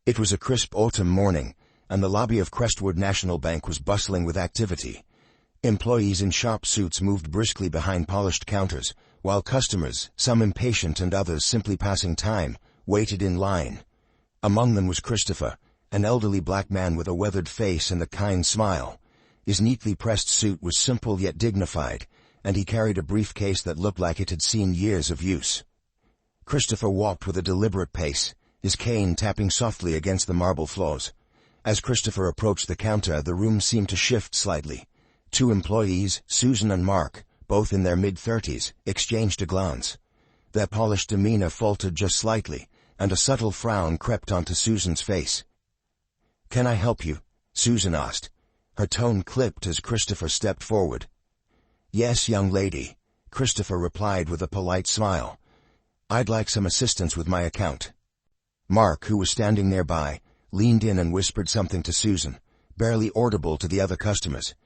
It was a crisp autumn morning, and the lobby of Crestwood National Bank was bustling with activity. Employees in sharp suits moved briskly behind polished counters, while customers, some impatient and others simply passing time, waited in line. Among them was Christopher, an elderly black man with a weathered face and a kind smile. His neatly pressed suit was simple yet dignified, and he carried a briefcase that looked like it had seen years of use. Christopher walked with a deliberate pace, his cane tapping softly against the marble floors. As Christopher approached the counter, the room seemed to shift slightly. Two employees, Susan and Mark, both in their mid-30s, exchanged a glance. Their polished demeanor faltered just slightly, and a subtle frown crept onto Susan's face. "Can I help you?" Susan asked. Her tone clipped as Christopher stepped forward. "Yes, young lady," Christopher replied with a polite smile. "I'd like some assistance with my account." Mark, who was standing nearby, leaned in and whispered something to Susan, barely audible to the other customers.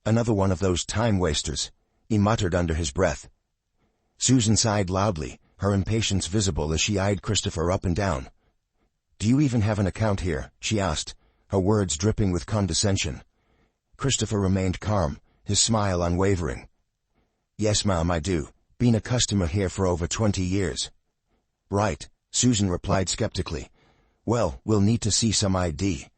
"Another one of those time-wasters," he muttered under his breath. Susan sighed loudly, her impatience visible as she eyed Christopher up and down. "Do you even have an account here?" she asked, her words dripping with condescension. Christopher remained calm, his smile unwavering. "Yes, ma'am, I do. Been a customer here for over 20 years. "Right," Susan replied skeptically. "Well, we'll need to see some ID."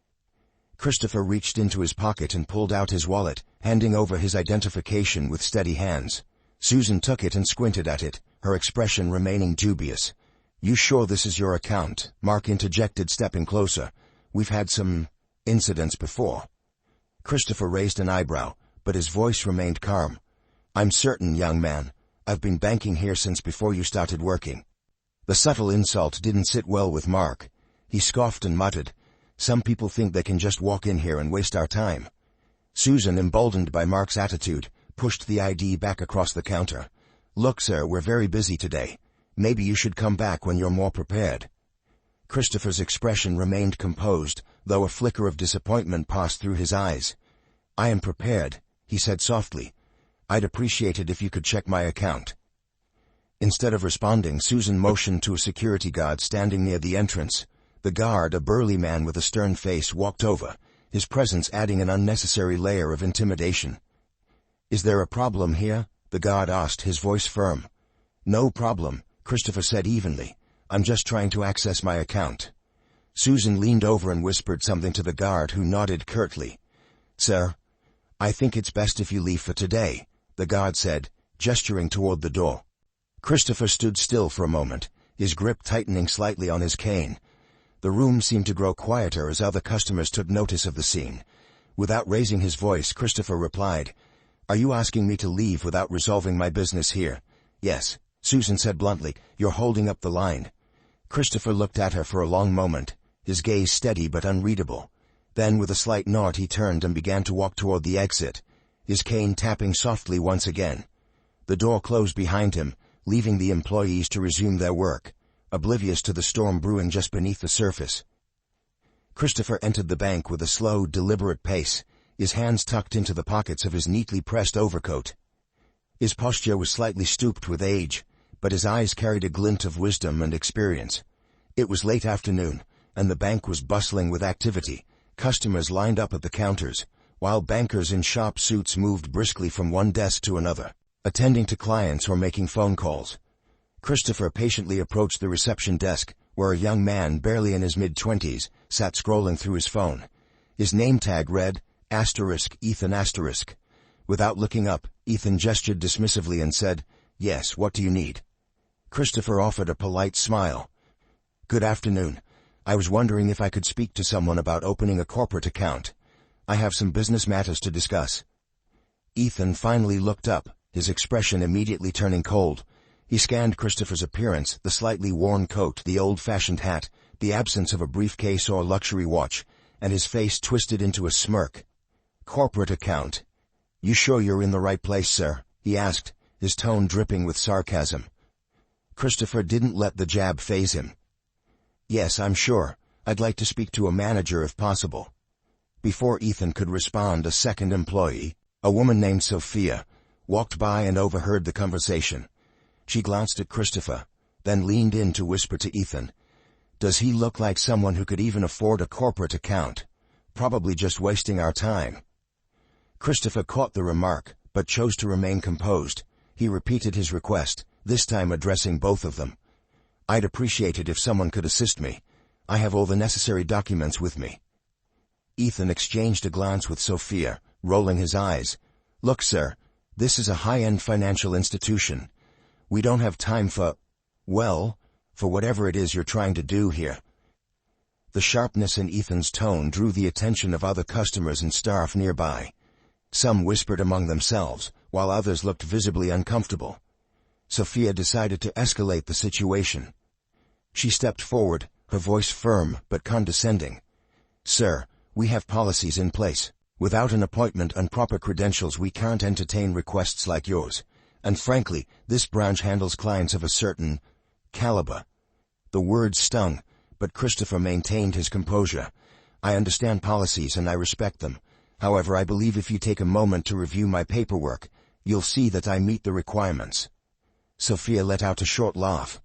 Christopher reached into his pocket and pulled out his wallet, handing over his identification with steady hands. Susan took it and squinted at it, her expression remaining dubious. "You sure this is your account?" Mark interjected, stepping closer. "We've had some incidents before." Christopher raised an eyebrow, but his voice remained calm. "I'm certain, young man. I've been banking here since before you started working." The subtle insult didn't sit well with Mark. He scoffed and muttered, "Some people think they can just walk in here and waste our time." Susan, emboldened by Mark's attitude, pushed the ID back across the counter. "Look, sir, we're very busy today. Maybe you should come back when you're more prepared." Christopher's expression remained composed, though a flicker of disappointment passed through his eyes. "I am prepared," he said softly. "I'd appreciate it if you could check my account." Instead of responding, Susan motioned to a security guard standing near the entrance. The guard, a burly man with a stern face, walked over, his presence adding an unnecessary layer of intimidation. "Is there a problem here?" the guard asked, his voice firm. "No problem," Christopher said evenly. "I'm just trying to access my account." Susan leaned over and whispered something to the guard, who nodded curtly. "Sir, I think it's best if you leave for today," the guard said, gesturing toward the door. Christopher stood still for a moment, his grip tightening slightly on his cane. The room seemed to grow quieter as other customers took notice of the scene. Without raising his voice, Christopher replied, "Are you asking me to leave without resolving my business here?" "Yes," Susan said bluntly. "You're holding up the line." Christopher looked at her for a long moment, his gaze steady but unreadable. Then, with a slight nod, he turned and began to walk toward the exit, his cane tapping softly once again. The door closed behind him, leaving the employees to resume their work, oblivious to the storm brewing just beneath the surface. Christopher entered the bank with a slow, deliberate pace, his hands tucked into the pockets of his neatly pressed overcoat. His posture was slightly stooped with age, but his eyes carried a glint of wisdom and experience. It was late afternoon, and the bank was bustling with activity. Customers lined up at the counters, while bankers in sharp suits moved briskly from one desk to another, attending to clients or making phone calls. Christopher patiently approached the reception desk, where a young man, barely in his mid-20s, sat scrolling through his phone. His name tag read, *Ethan*. Without looking up, Ethan gestured dismissively and said, "Yes, what do you need?" Christopher offered a polite smile. "Good afternoon. I was wondering if I could speak to someone about opening a corporate account. I have some business matters to discuss." Ethan finally looked up, his expression immediately turning cold. He scanned Christopher's appearance, the slightly worn coat, the old-fashioned hat, the absence of a briefcase or luxury watch, and his face twisted into a smirk. "Corporate account. You sure you're in the right place, sir?" he asked, his tone dripping with sarcasm. Christopher didn't let the jab faze him. "Yes, I'm sure. I'd like to speak to a manager if possible." Before Ethan could respond, a second employee, a woman named Sophia, walked by and overheard the conversation. She glanced at Christopher, then leaned in to whisper to Ethan, Does he look like someone who could even afford a corporate account? Probably just wasting our time. Christopher caught the remark, but chose to remain composed. He repeated his request, this time addressing both of them. I'd appreciate it if someone could assist me. I have all the necessary documents with me. Ethan exchanged a glance with Sophia, rolling his eyes. Look, sir, this is a high-end financial institution. We don't have time for whatever it is you're trying to do here. The sharpness in Ethan's tone drew the attention of other customers and staff nearby. Some whispered among themselves, while others looked visibly uncomfortable. Sophia decided to escalate the situation. She stepped forward, her voice firm but condescending. Sir, we have policies in place. Without an appointment and proper credentials we can't entertain requests like yours. And frankly, this branch handles clients of a certain caliber. The words stung, but Christopher maintained his composure. I understand policies and I respect them. However, I believe if you take a moment to review my paperwork, you'll see that I meet the requirements. Sophia let out a short laugh.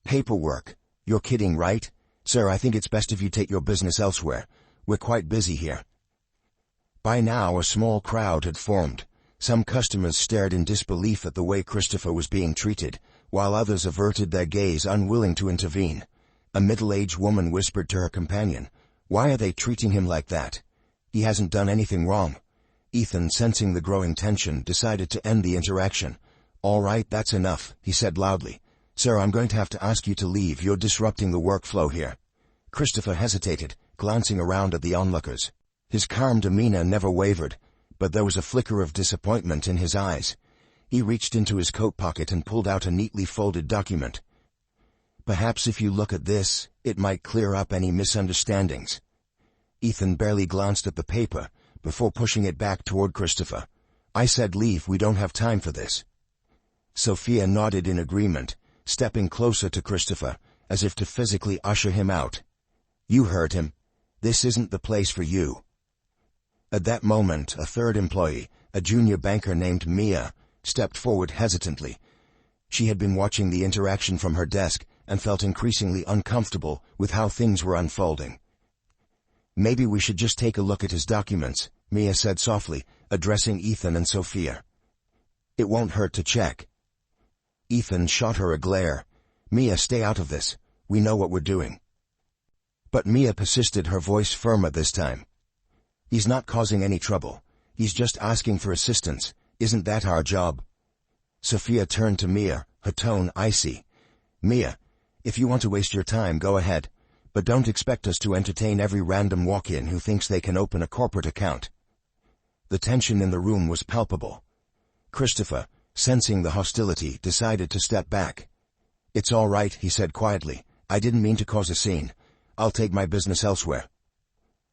Paperwork? You're kidding, right? Sir, I think it's best if you take your business elsewhere. We're quite busy here. By now a small crowd had formed. Some customers stared in disbelief at the way Christopher was being treated, while others averted their gaze, unwilling to intervene. A middle-aged woman whispered to her companion, "Why are they treating him like that? He hasn't done anything wrong." Ethan, sensing the growing tension, decided to end the interaction. "All right, that's enough," he said loudly. "Sir, I'm going to have to ask you to leave. You're disrupting the workflow here." Christopher hesitated, glancing around at the onlookers. His calm demeanor never wavered, but there was a flicker of disappointment in his eyes. He reached into his coat pocket and pulled out a neatly folded document. "Perhaps if you look at this, it might clear up any misunderstandings." Ethan barely glanced at the paper, before pushing it back toward Christopher. "I said leave, we don't have time for this." Sophia nodded in agreement, stepping closer to Christopher, as if to physically usher him out. "You heard him. This isn't the place for you." At that moment, a third employee, a junior banker named Mia, stepped forward hesitantly. She had been watching the interaction from her desk and felt increasingly uncomfortable with how things were unfolding. "Maybe we should just take a look at his documents," Mia said softly, addressing Ethan and Sophia. "It won't hurt to check." Ethan shot her a glare. "Mia, stay out of this. We know what we're doing." But Mia persisted, her voice firmer this time. "He's not causing any trouble. He's just asking for assistance. Isn't that our job?" Sophia turned to Mia, her tone icy. "Mia, if you want to waste your time, go ahead. But don't expect us to entertain every random walk-in who thinks they can open a corporate account." The tension in the room was palpable. Christopher, sensing the hostility, decided to step back. "It's all right," he said quietly. "I didn't mean to cause a scene. I'll take my business elsewhere."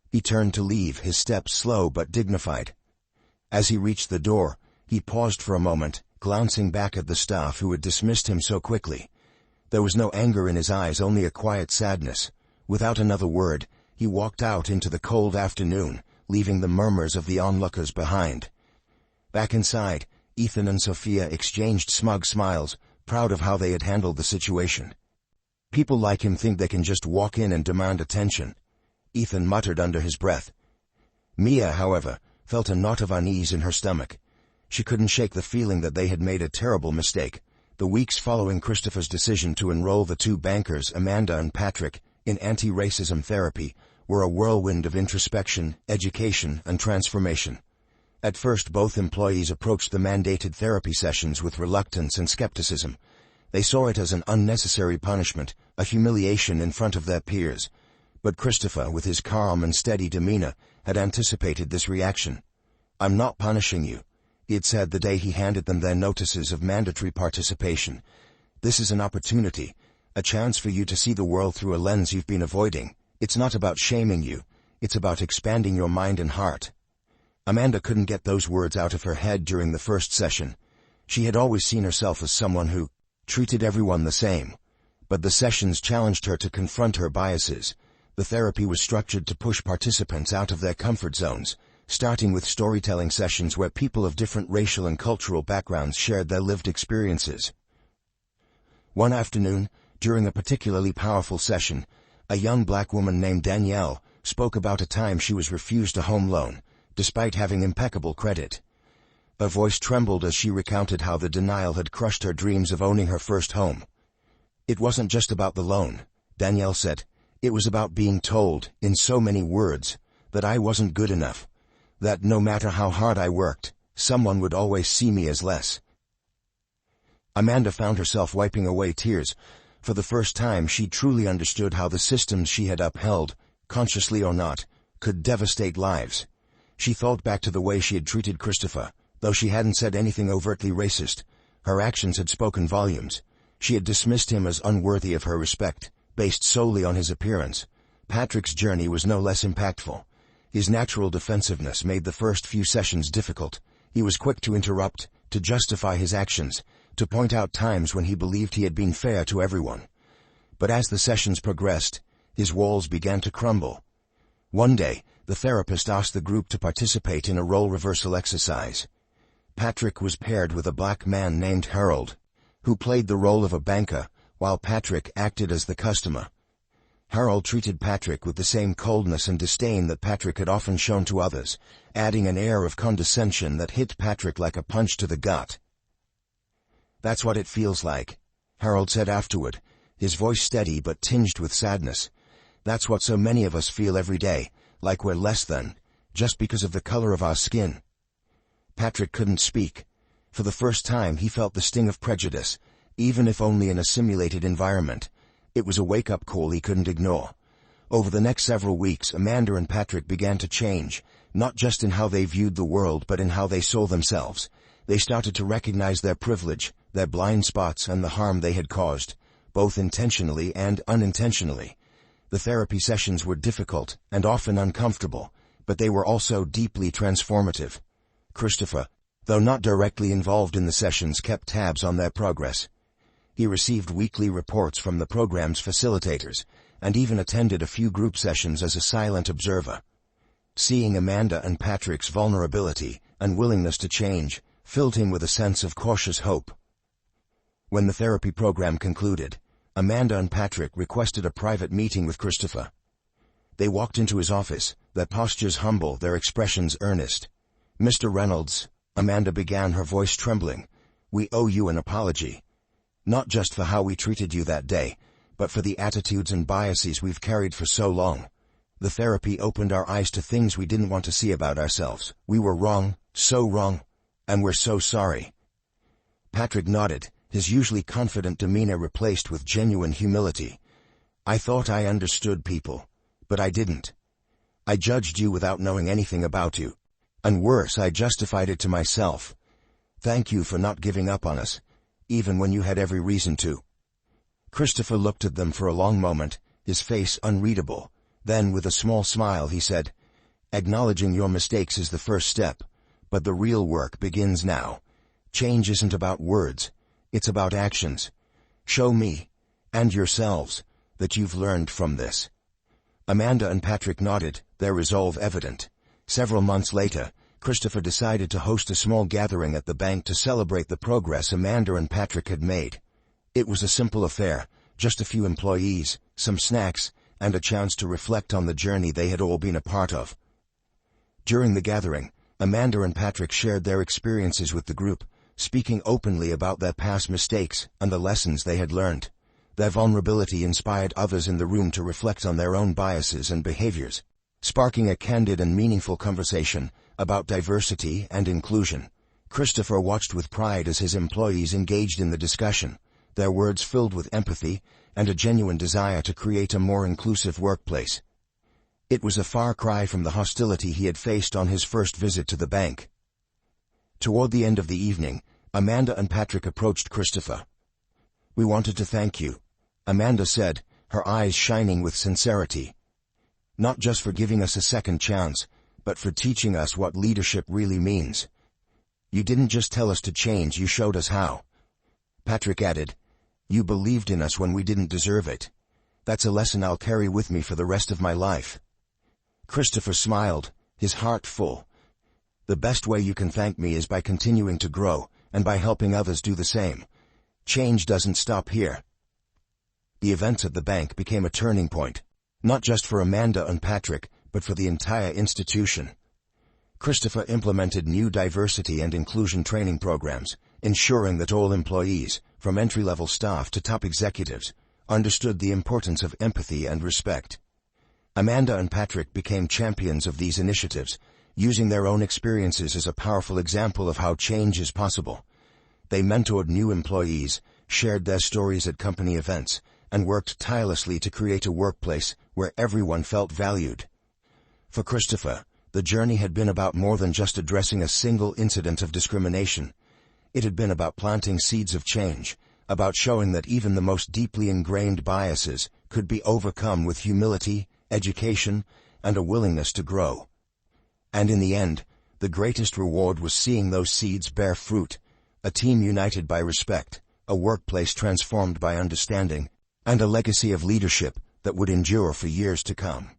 He turned to leave, his steps slow but dignified. As he reached the door, he paused for a moment, glancing back at the staff who had dismissed him so quickly. There was no anger in his eyes, only a quiet sadness. Without another word, he walked out into the cold afternoon, leaving the murmurs of the onlookers behind. Back inside, Ethan and Sophia exchanged smug smiles, proud of how they had handled the situation. "People like him think they can just walk in and demand attention," Ethan muttered under his breath. Mia, however, felt a knot of unease in her stomach. She couldn't shake the feeling that they had made a terrible mistake. The weeks following Christopher's decision to enroll the two bankers, Amanda and Patrick, in anti-racism therapy were a whirlwind of introspection, education, and transformation. At first, both employees approached the mandated therapy sessions with reluctance and skepticism. They saw it as an unnecessary punishment, a humiliation in front of their peers. But Christopher, with his calm and steady demeanor, had anticipated this reaction. "I'm not punishing you," he had said the day he handed them their notices of mandatory participation. "This is an opportunity, a chance for you to see the world through a lens you've been avoiding. It's not about shaming you, it's about expanding your mind and heart." Amanda couldn't get those words out of her head during the first session. She had always seen herself as someone who treated everyone the same. But the sessions challenged her to confront her biases. The therapy was structured to push participants out of their comfort zones, starting with storytelling sessions where people of different racial and cultural backgrounds shared their lived experiences. One afternoon, during a particularly powerful session, A young black woman named Danielle spoke about a time she was refused a home loan, despite having impeccable credit. Her voice trembled as she recounted how the denial had crushed her dreams of owning her first home. It wasn't just about the loan, Danielle said. It was about being told, in so many words, that I wasn't good enough, that no matter how hard I worked, someone would always see me as less. Amanda found herself wiping away tears. For the first time she truly understood how the systems she had upheld, consciously or not, could devastate lives. She thought back to the way she had treated Christopher. Though she hadn't said anything overtly racist, her actions had spoken volumes. She had dismissed him as unworthy of her respect, based solely on his appearance. Patrick's journey was no less impactful. His natural defensiveness made the first few sessions difficult. He was quick to interrupt, to justify his actions, to point out times when he believed he had been fair to everyone. But as the sessions progressed, his walls began to crumble. One day, the therapist asked the group to participate in a role reversal exercise. Patrick was paired with a black man named Harold, who played the role of a banker, while Patrick acted as the customer. Harold treated Patrick with the same coldness and disdain that Patrick had often shown to others, adding an air of condescension that hit Patrick like a punch to the gut. "That's what it feels like," Harold said afterward, his voice steady but tinged with sadness. "That's what so many of us feel every day, like we're less than, just because of the color of our skin." Patrick couldn't speak. For the first time he felt the sting of prejudice, even if only in a simulated environment. It was a wake-up call he couldn't ignore. Over the next several weeks, Amanda and Patrick began to change, not just in how they viewed the world but in how they saw themselves. They started to recognize their privilege, their blind spots, and the harm they had caused, both intentionally and unintentionally. The therapy sessions were difficult and often uncomfortable, but they were also deeply transformative. Christopher, though not directly involved in the sessions, kept tabs on their progress. He received weekly reports from the program's facilitators, and even attended a few group sessions as a silent observer. Seeing Amanda and Patrick's vulnerability and willingness to change filled him with a sense of cautious hope. When the therapy program concluded, Amanda and Patrick requested a private meeting with Christopher. They walked into his office, their postures humble, their expressions earnest. "Mr. Reynolds," Amanda began, her voice trembling, "we owe you an apology. Not just for how we treated you that day, but for the attitudes and biases we've carried for so long. The therapy opened our eyes to things we didn't want to see about ourselves. We were wrong, so wrong, and we're so sorry." Patrick nodded, his usually confident demeanor replaced with genuine humility. "I thought I understood people, but I didn't. I judged you without knowing anything about you. And worse, I justified it to myself. Thank you for not giving up on us, even when you had every reason to." Christopher looked at them for a long moment, his face unreadable. Then, with a small smile, he said, "Acknowledging your mistakes is the first step, but the real work begins now. Change isn't about words, it's about actions. Show me, and yourselves, that you've learned from this." Amanda and Patrick nodded, their resolve evident. Several months later, Christopher decided to host a small gathering at the bank to celebrate the progress Amanda and Patrick had made. It was a simple affair, just a few employees, some snacks, and a chance to reflect on the journey they had all been a part of. During the gathering, Amanda and Patrick shared their experiences with the group, speaking openly about their past mistakes and the lessons they had learned. Their vulnerability inspired others in the room to reflect on their own biases and behaviors, sparking a candid and meaningful conversation about diversity and inclusion. Christopher watched with pride as his employees engaged in the discussion, their words filled with empathy and a genuine desire to create a more inclusive workplace. It was a far cry from the hostility he had faced on his first visit to the bank. Toward the end of the evening, Amanda and Patrick approached Christopher. "We wanted to thank you," Amanda said, her eyes shining with sincerity. "Not just for giving us a second chance, but for teaching us what leadership really means. You didn't just tell us to change, you showed us how." Patrick added, "You believed in us when we didn't deserve it. That's a lesson I'll carry with me for the rest of my life." Christopher smiled, his heart full. "The best way you can thank me is by continuing to grow, and by helping others do the same. Change doesn't stop here." The events at the bank became a turning point. Not just for Amanda and Patrick, but for the entire institution. Christopher implemented new diversity and inclusion training programs, ensuring that all employees, from entry-level staff to top executives, understood the importance of empathy and respect. Amanda and Patrick became champions of these initiatives, using their own experiences as a powerful example of how change is possible. They mentored new employees, shared their stories at company events, and worked tirelessly to create a workplace where everyone felt valued. For Christopher, the journey had been about more than just addressing a single incident of discrimination. It had been about planting seeds of change, about showing that even the most deeply ingrained biases could be overcome with humility, education, and a willingness to grow. And in the end, the greatest reward was seeing those seeds bear fruit, a team united by respect, a workplace transformed by understanding, and a legacy of leadership that would endure for years to come.